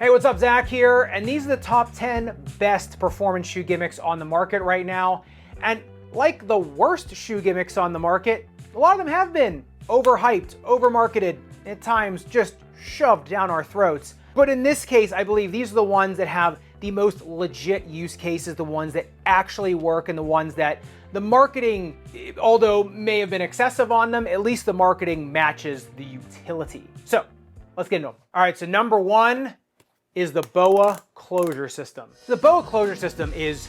Hey, what's up? Zach here, and these are the top 10 best performance shoe gimmicks on the market right now. And like the worst shoe gimmicks on the market, a lot of them have been overhyped, overmarketed, at times just shoved down our throats. But in this case, I believe these are the ones that have the most legit use cases, the ones that actually work, and the ones that the marketing, although may have been excessive on them, at least the marketing matches the utility. So let's get into them. All right, so number one is the BOA closure system. The BOA closure system is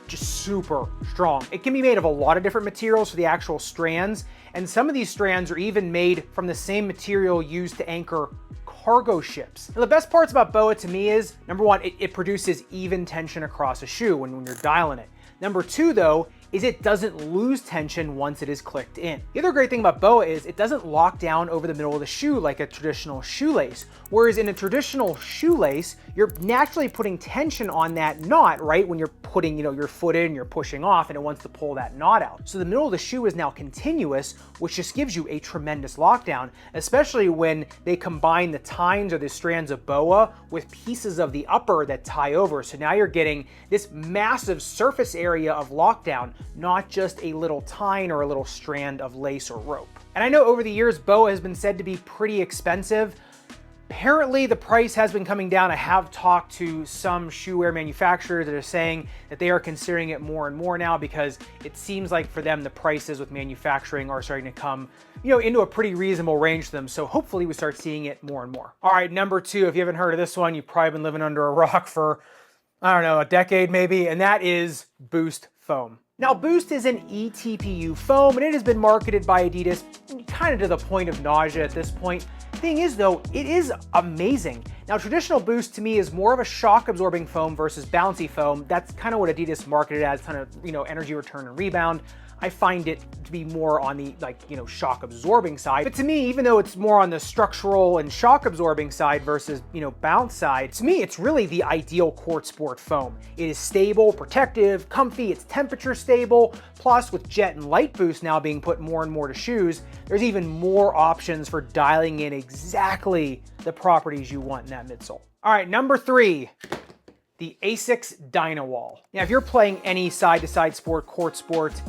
just super strong. It can be made of a lot of different materials for the actual strands, and some of these strands are even made from the same material used to anchor cargo ships. Now, the best parts about BOA to me is, number one, it produces even tension across a shoe when you're dialing it. Number two, though, is it doesn't lose tension once it is clicked in. The other great thing about BOA is it doesn't lock down over the middle of the shoe like a traditional shoelace. Whereas in a traditional shoelace, you're naturally putting tension on that knot, right? When you're putting, your foot in, you're pushing off, and it wants to pull that knot out. So the middle of the shoe is now continuous, which just gives you a tremendous lockdown, especially when they combine the tines or the strands of BOA with pieces of the upper that tie over. So now you're getting this massive surface area of lockdown, not just a little tine or a little strand of lace or rope. And I know over the years, BOA has been said to be pretty expensive. Apparently the price has been coming down. I have talked to some shoe wear manufacturers that are saying that they are considering it more and more now because it seems like for them the prices with manufacturing are starting to come into a pretty reasonable range for them. So hopefully we start seeing it more and more. All right, number two, if you haven't heard of this one, you've probably been living under a rock for, I don't know, a decade maybe, and that is Boost foam. Now, Boost is an eTPU foam, and it has been marketed by Adidas kind of to the point of nausea at this point. Thing is though, it is amazing. Now, traditional Boost to me is more of a shock absorbing foam versus bouncy foam. That's kind of what Adidas marketed as, kind of, energy return and rebound. I find it to be more on the shock absorbing side. But to me, even though it's more on the structural and shock absorbing side versus, bounce side, to me, it's really the ideal court sport foam. It is stable, protective, comfy, it's temperature stable. Plus with Jet and Light Boost now being put more and more to shoes, there's even more options for dialing in exactly the properties you want in that midsole. All right, number three, the ASICS Dynawall. Now, if you're playing any side-to-side sport, court sport,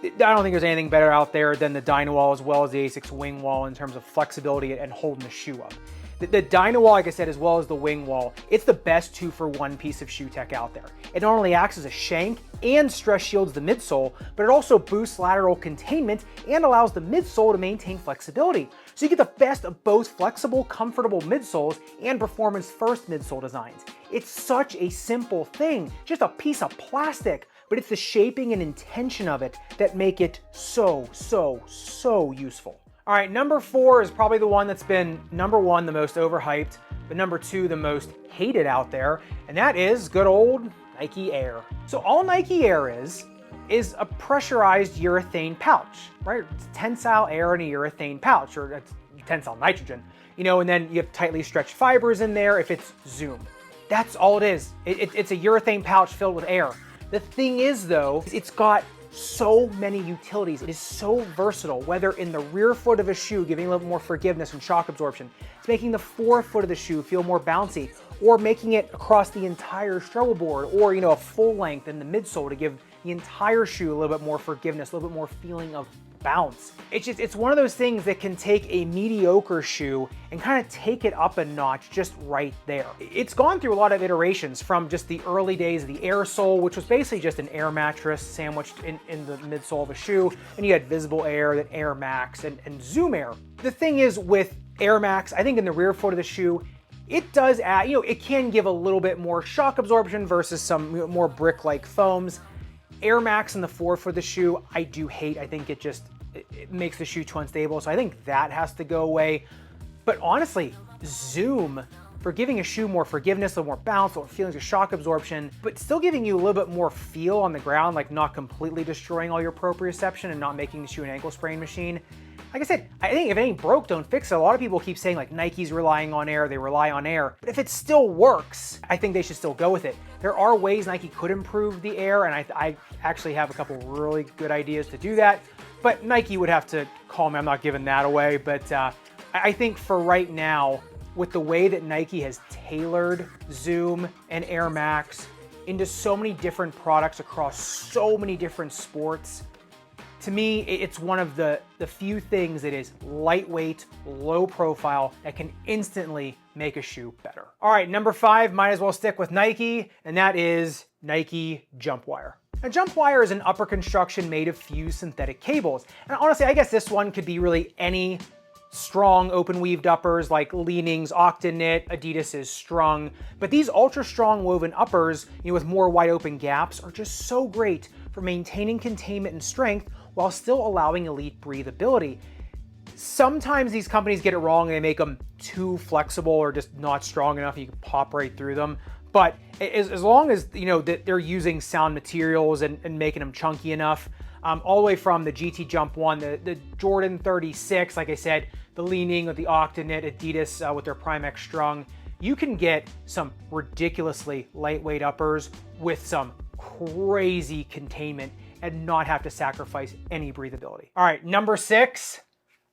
I don't think there's anything better out there than the Dynawall as well as the ASICS Wing Wall in terms of flexibility and holding the shoe up. The Dynawall, like I said, as well as the Wing Wall, it's the best 2-for-1 piece of shoe tech out there. It not only acts as a shank and stress shields the midsole, but it also boosts lateral containment and allows the midsole to maintain flexibility. So you get the best of both flexible, comfortable midsoles and performance-first midsole designs. It's such a simple thing, just a piece of plastic, but it's the shaping and intention of it that make it so useful. All right, number four is probably the one that's been, number one, the most overhyped, but number two, the most hated out there, and that is good old Nike Air. So all Nike Air is a pressurized urethane pouch, right? It's tensile air in a urethane pouch, or it's tensile nitrogen, and then you have tightly stretched fibers in there if it's Zoom. That's all it is. It's a urethane pouch filled with air. The thing is though, it's got so many utilities. It is so versatile, whether in the rear foot of a shoe, giving a little more forgiveness and shock absorption. It's making the forefoot of the shoe feel more bouncy, or making it across the entire struggle board, or a full length in the midsole to give the entire shoe a little bit more forgiveness, a little bit more feeling of bounce. It's one of those things that can take a mediocre shoe and kind of take it up a notch just right there. It's gone through a lot of iterations from just the early days of the Air sole, which was basically just an air mattress sandwiched in the midsole of a shoe, and you had Visible Air, then Air Max, and Zoom Air. The thing is with Air Max, I think in the rear foot of the shoe, it does add, it can give a little bit more shock absorption versus some more brick-like foams. Air Max in the forefoot of the shoe, I do hate. I think it makes the shoe too unstable, so I think that has to go away. But honestly, Zoom, for giving a shoe more forgiveness, a little more bounce, a little feelings of shock absorption, but still giving you a little bit more feel on the ground, like not completely destroying all your proprioception and not making the shoe an ankle sprain machine. Like I said, I think if it ain't broke, don't fix it. A lot of people keep saying like Nike's relying on air, they rely on air. But if it still works, I think they should still go with it. There are ways Nike could improve the air, and I actually have a couple really good ideas to do that. But Nike would have to call me, I'm not giving that away. But I think for right now, with the way that Nike has tailored Zoom and Air Max into so many different products across so many different sports, to me, it's one of the few things that is lightweight, low profile, that can instantly make a shoe better. All right, number 5, might as well stick with Nike, and that is Nike Jump Wire. Now, Jump Wire is an upper construction made of fused synthetic cables. And honestly, I guess this one could be really any strong open weaved uppers like Leaning's Octaknit, Adidas's Strung, but these ultra strong woven uppers, with more wide open gaps, are just so great for maintaining containment and strength while still allowing elite breathability. Sometimes these companies get it wrong and they make them too flexible or just not strong enough and you can pop right through them. But as long as that they're using sound materials and making them chunky enough, all the way from the GT Jump 1, the Jordan 36, like I said, the Leaning with the Octaknit, Adidas with their Prime X Strung, you can get some ridiculously lightweight uppers with some crazy containment and not have to sacrifice any breathability. All right, number 6,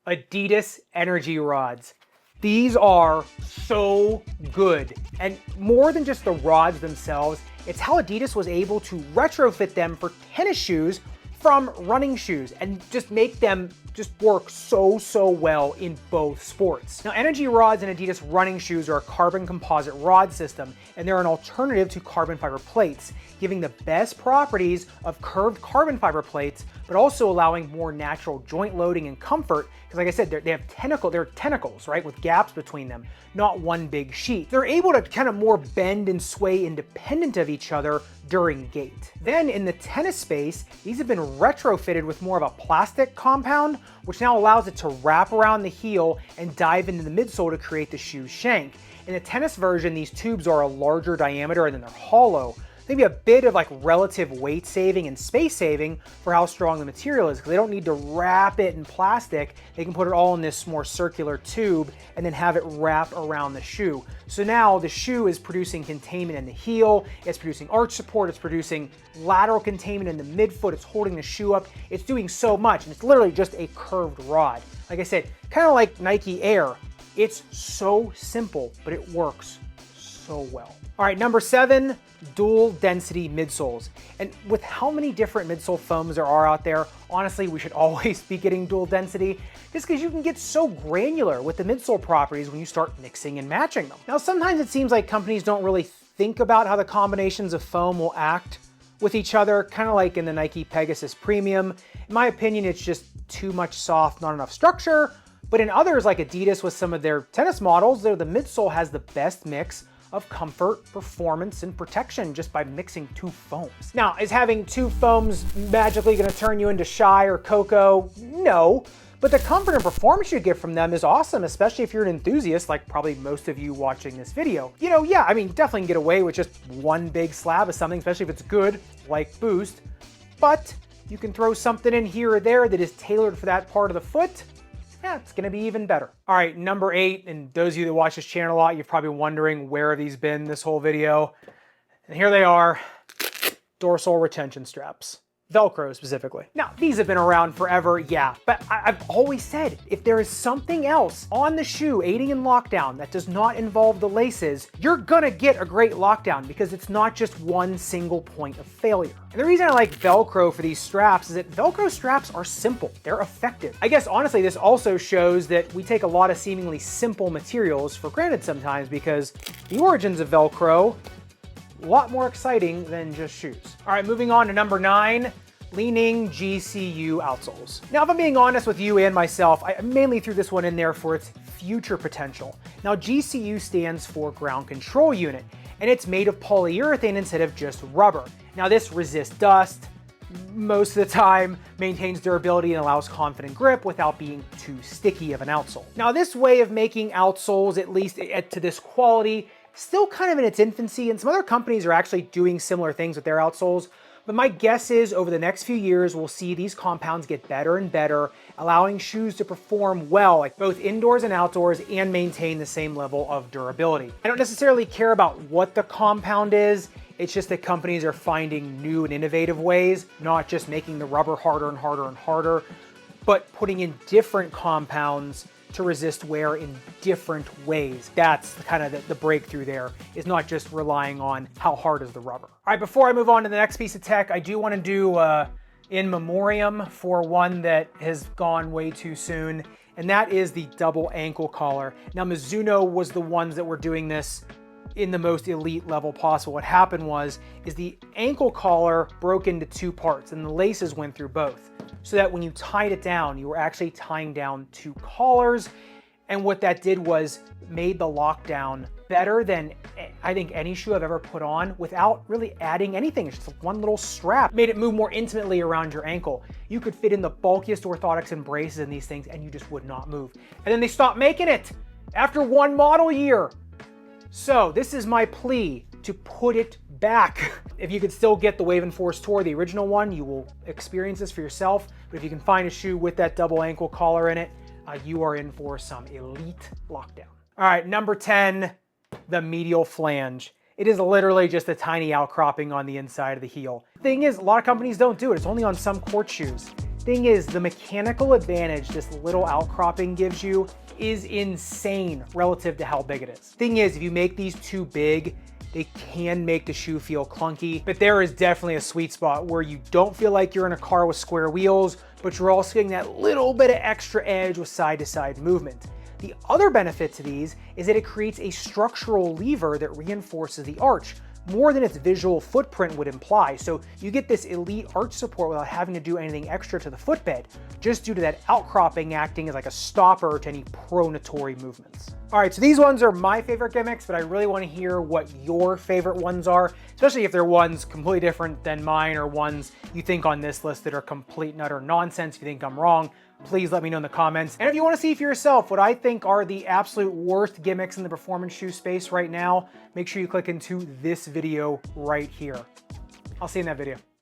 Adidas Energy Rods. These are so good. And more than just the rods themselves, it's how Adidas was able to retrofit them for tennis shoes from running shoes and just make them just work so well in both sports. Now, Energy Rods and Adidas running shoes are a carbon composite rod system, and they're an alternative to carbon fiber plates, giving the best properties of curved carbon fiber plates, but also allowing more natural joint loading and comfort, because like I said, they're tentacles, right, with gaps between them, not one big sheet. They're able to kind of more bend and sway independent of each other during gait. Then in the tennis space, these have been retrofitted with more of a plastic compound, which now allows it to wrap around the heel and dive into the midsole to create the shoe shank. In the tennis version, these tubes are a larger diameter and then they're hollow. Maybe a bit of like relative weight saving and space saving for how strong the material is, because they don't need to wrap it in plastic. They can put it all in this more circular tube and then have it wrap around the shoe. So now the shoe is producing containment in the heel, it's producing arch support, it's producing lateral containment in the midfoot, it's holding the shoe up. It's doing so much, and it's literally just a curved rod. Like I said, kind of like Nike Air. It's so simple, but it works so well. All right, number 7, dual density midsoles. And with how many different midsole foams there are out there, honestly, we should always be getting dual density, just because you can get so granular with the midsole properties when you start mixing and matching them. Now, sometimes it seems like companies don't really think about how the combinations of foam will act with each other, kind of like in the Nike Pegasus Premium. In my opinion, it's just too much soft, not enough structure. But in others, like Adidas with some of their tennis models, the midsole has the best mix of comfort, performance, and protection just by mixing 2 foams. Now, is having 2 foams magically gonna turn you into Shy or Coco? No, but the comfort and performance you get from them is awesome, especially if you're an enthusiast, like probably most of you watching this video. Yeah, I mean, definitely can get away with just one big slab of something, especially if it's good, like Boost, but you can throw something in here or there that is tailored for that part of the foot. Yeah, it's gonna be even better. All right, number 8, and those of you that watch this channel a lot, you're probably wondering where have these been this whole video. And here they are, dorsal retention straps. Velcro specifically. Now, these have been around forever, yeah, but I've always said, if there is something else on the shoe aiding in lockdown that does not involve the laces, you're gonna get a great lockdown because it's not just one single point of failure. And the reason I like Velcro for these straps is that Velcro straps are simple, they're effective. I guess honestly, this also shows that we take a lot of seemingly simple materials for granted sometimes, because the origins of Velcro, a lot more exciting than just shoes. All right, moving on to number 9, Leaning GCU outsoles. Now, if I'm being honest with you and myself, I mainly threw this one in there for its future potential. Now, GCU stands for Ground Control Unit, and it's made of polyurethane instead of just rubber. Now, this resists dust most of the time, maintains durability, and allows confident grip without being too sticky of an outsole. Now, this way of making outsoles, at least to this quality, still kind of in its infancy, and some other companies are actually doing similar things with their outsoles. But my guess is over the next few years, we'll see these compounds get better and better, allowing shoes to perform well, like both indoors and outdoors, and maintain the same level of durability. I don't necessarily care about what the compound is. It's just that companies are finding new and innovative ways, not just making the rubber harder and harder and harder, but putting in different compounds to resist wear in different ways. That's kind of the breakthrough there, is not just relying on how hard is the rubber. All right, before I move on to the next piece of tech, I do want to do in memoriam for one that has gone way too soon, and that is the double ankle collar. Now, Mizuno was the ones that were doing this in the most elite level possible. What happened is the ankle collar broke into two parts and the laces went through both, so that when you tied it down, you were actually tying down two collars. And what that did was made the lockdown better than I think any shoe I've ever put on without really adding anything. It's just one little strap. Made it move more intimately around your ankle. You could fit in the bulkiest orthotics and braces in these things and you just would not move. And then they stopped making it after one model year. So this is my plea to put it back. If you could still get the Wave & Force Tour, the original one, you will experience this for yourself. But if you can find a shoe with that double ankle collar in it, you are in for some elite lockdown. All right, number 10, the medial flange. It is literally just a tiny outcropping on the inside of the heel. Thing is, a lot of companies don't do it. It's only on some court shoes. Thing is, the mechanical advantage this little outcropping gives you is insane relative to how big it is. Thing is, if you make these too big, they can make the shoe feel clunky, but there is definitely a sweet spot where you don't feel like you're in a car with square wheels, but you're also getting that little bit of extra edge with side-to-side movement. The other benefit to these is that it creates a structural lever that reinforces the arch, more than its visual footprint would imply. So you get this elite arch support without having to do anything extra to the footbed, just due to that outcropping acting as like a stopper to any pronatory movements. All right, so these ones are my favorite gimmicks, but I really want to hear what your favorite ones are, especially if they're ones completely different than mine or ones you think on this list that are complete and utter nonsense. If you think I'm wrong, please let me know in the comments. And if you want to see for yourself what I think are the absolute worst gimmicks in the performance shoe space right now, make sure you click into this video right here. I'll see you in that video.